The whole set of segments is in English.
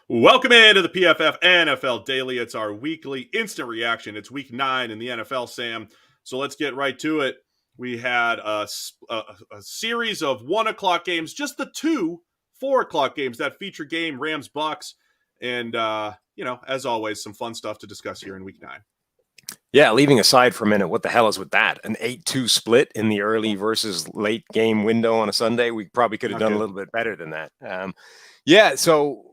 Welcome into the PFF NFL Daily. It's our weekly instant reaction. It's week 9 in the NFL, Sam. So let's get right to it. We had a series of 1 o'clock games, just the two 4 o'clock games, that feature game, Rams Bucs. And, as always, some fun stuff to discuss here in week 9. Yeah, leaving aside for a minute, what the hell is with that? An 8-2 split in the early versus late game window on a Sunday? We probably could have done a little bit better than that. So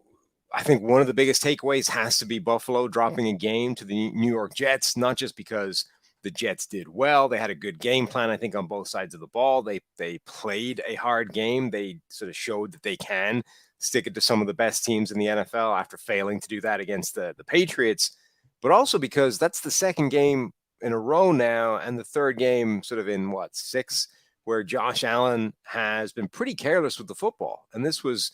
I think one of the biggest takeaways has to be Buffalo dropping a game to the New York Jets, not just because the Jets did well. They had a good game plan, I think, on both sides of the ball. They played a hard game. They sort of showed that they can stick it to some of the best teams in the NFL after failing to do that against the Patriots, but also because that's the second game in a row now and the third game sort of in, 6, where Josh Allen has been pretty careless with the football. And this was,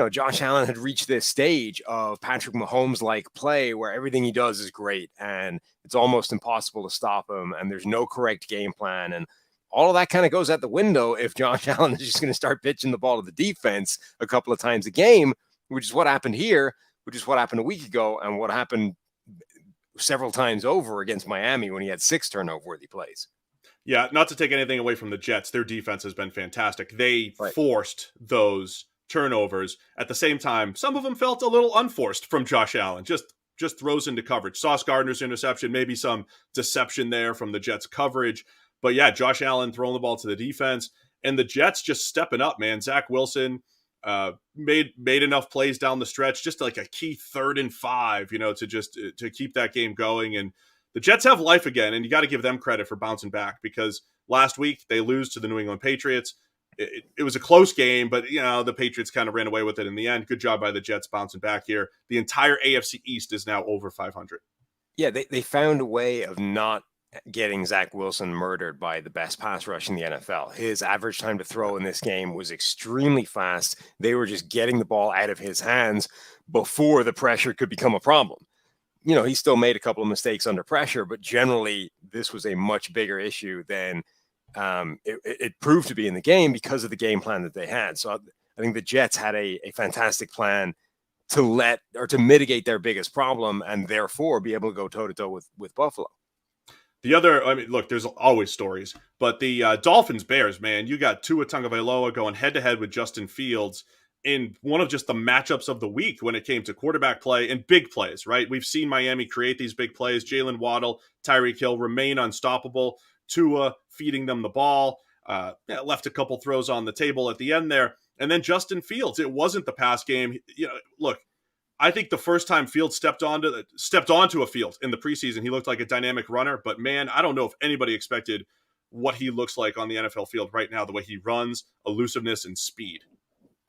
Josh Allen had reached this stage of Patrick Mahomes-like play where everything he does is great and it's almost impossible to stop him and there's no correct game plan. And all of that kind of goes out the window if Josh Allen is just going to start pitching the ball to the defense a couple of times a game, which is what happened here, which is what happened a week ago, and what happened several times over against Miami when he had 6 turnover-worthy plays. Yeah, not to take anything away from the Jets. Their defense has been fantastic. They forced those turnovers. At the same time, some of them felt a little unforced from Josh Allen. Just throws into coverage. Sauce Gardner's interception, maybe some deception there from the Jets' coverage. But yeah, Josh Allen throwing the ball to the defense. And the Jets just stepping up, man. Zach Wilson made enough plays down the stretch, just like a key 3rd and 5, to keep that game going. And the Jets have life again, and you got to give them credit for bouncing back, because last week they lose to the New England Patriots. It was a close game, but the Patriots kind of ran away with it in the end. Good job by the Jets bouncing back here. The entire AFC East is now over 500. Yeah, they found a way of not getting Zach Wilson murdered by the best pass rush in the NFL. His average time to throw in this game was extremely fast. They were just getting the ball out of his hands before the pressure could become a problem. He still made a couple of mistakes under pressure, but generally this was a much bigger issue than it proved to be in the game because of the game plan that they had. So I think the Jets had a fantastic plan to mitigate their biggest problem and therefore be able to go toe-to-toe with Buffalo. The other, look, there's always stories, but the Dolphins-Bears, man, you got Tua Tagovailoa going head-to-head with Justin Fields in one of just the matchups of the week when it came to quarterback play and big plays, right? We've seen Miami create these big plays. Jalen Waddle, Tyreek Hill remain unstoppable. Tua feeding them the ball, left a couple throws on the table at the end there. And then Justin Fields, it wasn't the pass game. Look, I think the first time Fields stepped onto a field in the preseason, he looked like a dynamic runner. But man, I don't know if anybody expected what he looks like on the NFL field right now, the way he runs, elusiveness, and speed.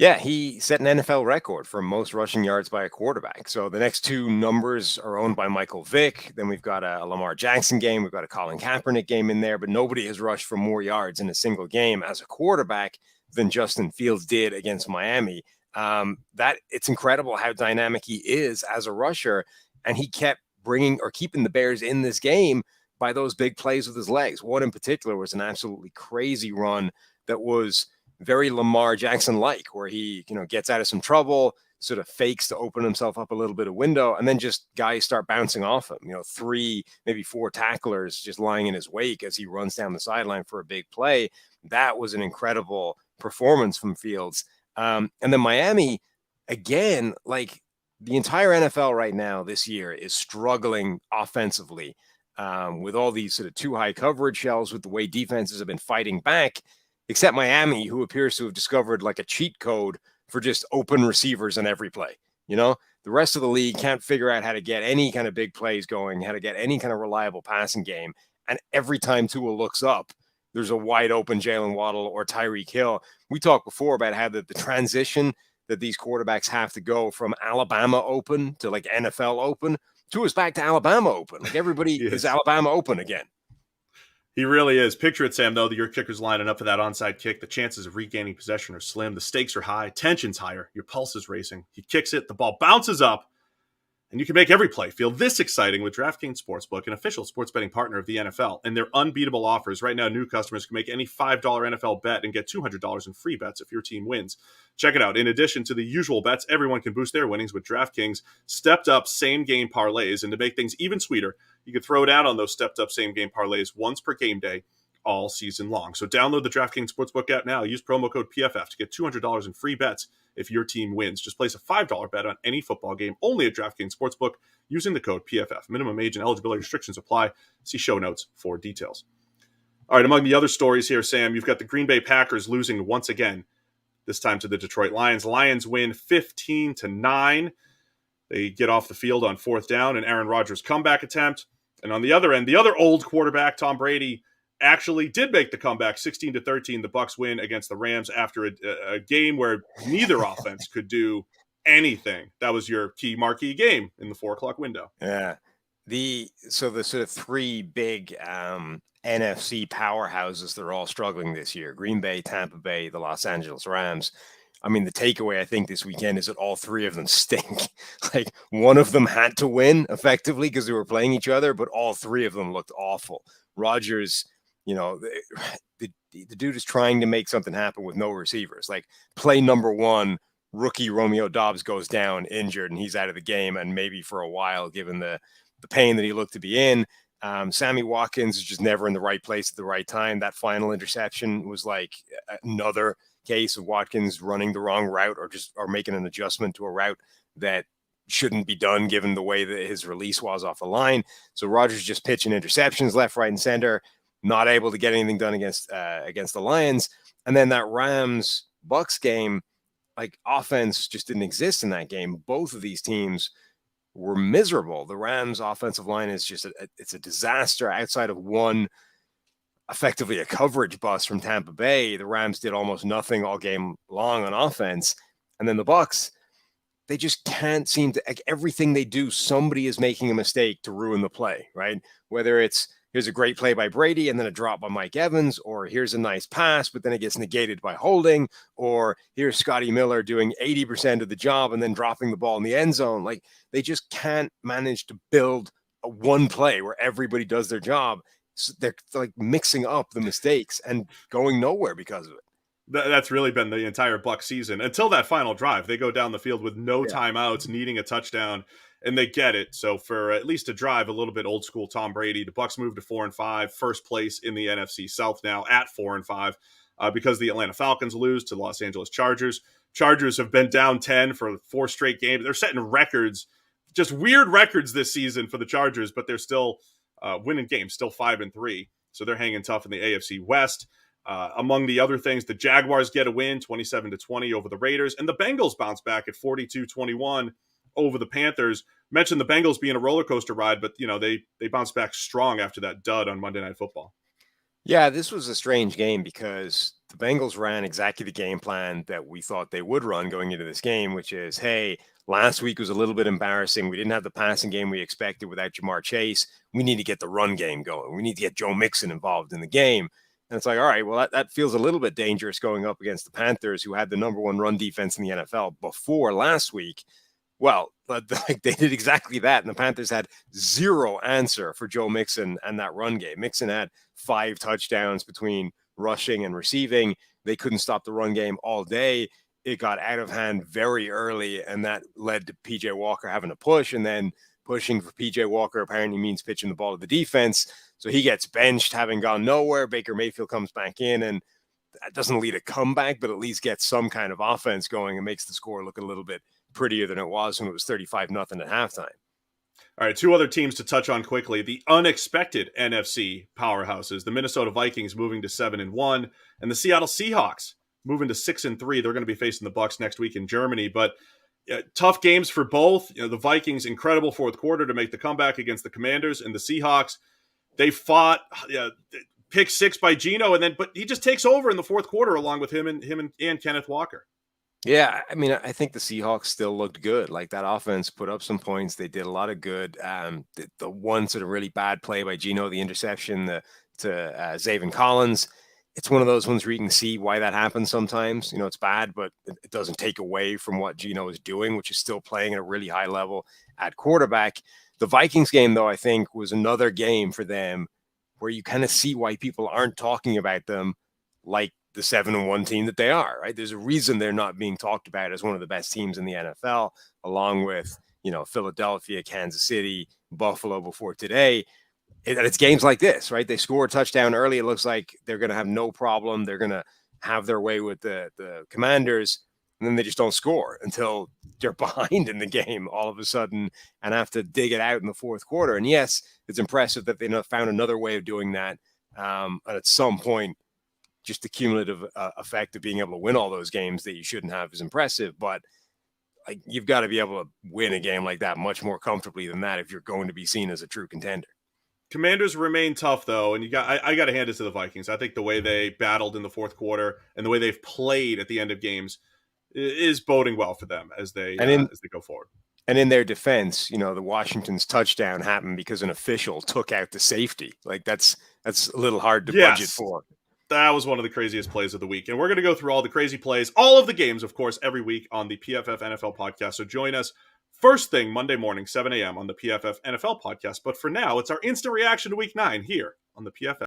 Yeah, he set an NFL record for most rushing yards by a quarterback. So the next 2 numbers are owned by Michael Vick. Then we've got a Lamar Jackson game. We've got a Colin Kaepernick game in there, but nobody has rushed for more yards in a single game as a quarterback than Justin Fields did against Miami. That it's incredible how dynamic he is as a rusher, and he kept keeping the Bears in this game by those big plays with his legs. One in particular was an absolutely crazy run that was very Lamar Jackson-like, where he, gets out of some trouble, sort of fakes to open himself up a little bit of window, and then just guys start bouncing off him. 3, maybe 4 tacklers just lying in his wake as he runs down the sideline for a big play. That was an incredible performance from Fields. And then Miami, again, like the entire NFL right now this year is struggling offensively with all these sort of too high coverage shells, with the way defenses have been fighting back, except Miami, who appears to have discovered like a cheat code for just open receivers on every play. The rest of the league can't figure out how to get any kind of big plays going, how to get any kind of reliable passing game. And every time Tua looks up, there's a wide open Jalen Waddle or Tyreek Hill. We talked before about how the transition that these quarterbacks have to go from Alabama open to like NFL open. Tua's back to Alabama open. Like everybody is Alabama open again. He really is. Picture it, Sam, though, that your kicker's lining up for that onside kick. The chances of regaining possession are slim. The stakes are high. Tension's higher. Your pulse is racing. He kicks it. The ball bounces up. And you can make every play feel this exciting with DraftKings Sportsbook, an official sports betting partner of the NFL. And their unbeatable offers. Right now, new customers can make any $5 NFL bet and get $200 in free bets if your team wins. Check it out. In addition to the usual bets, everyone can boost their winnings with DraftKings stepped-up same-game parlays. And to make things even sweeter, you can throw down on those stepped-up same-game parlays once per game day all season long. So download the DraftKings Sportsbook app now. Use promo code PFF to get $200 in free bets if your team wins. Just place a $5 bet on any football game only at DraftKings Sportsbook using the code PFF. Minimum age and eligibility restrictions apply. See show notes for details. All right, among the other stories here, Sam, you've got the Green Bay Packers losing once again, this time to the Detroit Lions. Lions win 15-9. They get off the field on fourth down, an Aaron Rodgers comeback attempt. And on the other end, the other old quarterback, Tom Brady, actually did make the comeback. 16-13, the Bucs win against the Rams after a game where neither offense could do anything. That was your key marquee game in the 4:00 window. Yeah. So the sort of three big NFC powerhouses, they're all struggling this year: Green Bay, Tampa Bay, the Los Angeles Rams. I mean, the takeaway, I think, this weekend is that all three of them stink. Like, one of them had to win effectively because they were playing each other, but all three of them looked awful. Rodgers, the dude is trying to make something happen with no receivers. Like, play number one, rookie Romeo Doubs goes down injured, and he's out of the game, and maybe for a while, given the pain that he looked to be in. Sammy Watkins is just never in the right place at the right time. That final interception was like another case of Watkins running the wrong route or making an adjustment to a route that shouldn't be done given the way that his release was off the line. So Rodgers just pitching interceptions left, right, and center, not able to get anything done against the Lions. And then that Rams Bucs game, like, offense just didn't exist in that game. Both of these teams were miserable. The Rams offensive line is just it's a disaster outside of one, effectively a coverage bust from Tampa Bay. The Rams did almost nothing all game long on offense. And then the Bucs, they just can't seem to, like, everything they do, somebody is making a mistake to ruin the play, right? Whether it's, here's a great play by Brady and then a drop by Mike Evans, or here's a nice pass, but then it gets negated by holding, or here's Scotty Miller doing 80% of the job and then dropping the ball in the end zone. Like, they just can't manage to build a one play where everybody does their job. So they're like mixing up the mistakes and going nowhere because of it. That's really been the entire Bucs season until that final drive. They go down the field with no timeouts, needing a touchdown, and they get it. So for at least a drive, a little bit old school Tom Brady, the Bucs move to 4-5, first place in the NFC South now at 4-5, because the Atlanta Falcons lose to the Los Angeles Chargers. Chargers have been down 10 for 4 straight games. They're setting records, just weird records this season for the Chargers, but they're still winning games, still 5-3. So they're hanging tough in the AFC West. Among the other things, the Jaguars get a win, 27-20 over the Raiders, and the Bengals bounce back at 42-21 over the Panthers. Mentioned the Bengals being a roller coaster ride, but they bounced back strong after that dud on Monday Night Football. Yeah, this was a strange game because the Bengals ran exactly the game plan that we thought they would run going into this game, which is, hey, last week was a little bit embarrassing. We didn't have the passing game we expected without Jamar Chase. We need to get the run game going. We need to get Joe Mixon involved in the game. And it's like, all right, well, that feels a little bit dangerous going up against the Panthers, who had the number one run defense in the NFL before last week. Well, but they did exactly that, and the Panthers had zero answer for Joe Mixon and that run game. Mixon had 5 touchdowns between rushing and receiving. They couldn't stop the run game all day. It got out of hand very early, and that led to P.J. Walker having to push, and then pushing for P.J. Walker apparently means pitching the ball to the defense. So he gets benched, having gone nowhere. Baker Mayfield comes back in, and that doesn't lead a comeback, but at least gets some kind of offense going and makes the score look a little bit prettier than it was when it was 35-0 at halftime. All right, 2 other teams to touch on quickly. The unexpected NFC powerhouses, the Minnesota Vikings moving to 7-1, and the Seattle Seahawks moving to 6-3. They're going to be facing the Bucs next week in Germany, but tough games for both. The Vikings, incredible fourth quarter to make the comeback against the Commanders, and the Seahawks, they fought pick 6 by Geno, but he just takes over in the fourth quarter along with him and Kenneth Walker. Yeah, I mean, I think the Seahawks still looked good. Like, that offense put up some points. They did a lot of good. The one sort of really bad play by Geno, the interception to Zaven Collins, it's one of those ones where you can see why that happens sometimes. It's bad, but it doesn't take away from what Geno is doing, which is still playing at a really high level at quarterback. The Vikings game, though, I think was another game for them where you kind of see why people aren't talking about them like the 7-1 team that they are, right? There's a reason they're not being talked about as one of the best teams in the NFL, along with, Philadelphia, Kansas City, Buffalo before today. It's games like this, right? They score a touchdown early. It looks like they're going to have no problem. They're going to have their way with the Commanders, and then they just don't score until they're behind in the game all of a sudden and have to dig it out in the fourth quarter. And yes, it's impressive that they found another way of doing that. And at some point, just the cumulative effect of being able to win all those games that you shouldn't have is impressive. But you've got to be able to win a game like that much more comfortably than that if you're going to be seen as a true contender. Commanders remain tough, though, and I got to hand it to the Vikings. I think the way they battled in the fourth quarter and the way they've played at the end of games is boding well for them as they go forward. And in their defense, the Washington's touchdown happened because an official took out the safety. That's a little hard to budget for. That was one of the craziest plays of the week. And we're going to go through all the crazy plays, all of the games, of course, every week on the PFF NFL podcast. So join us first thing Monday morning, 7 a.m. on the PFF NFL podcast. But for now, it's our instant reaction to week 9 here on the PFF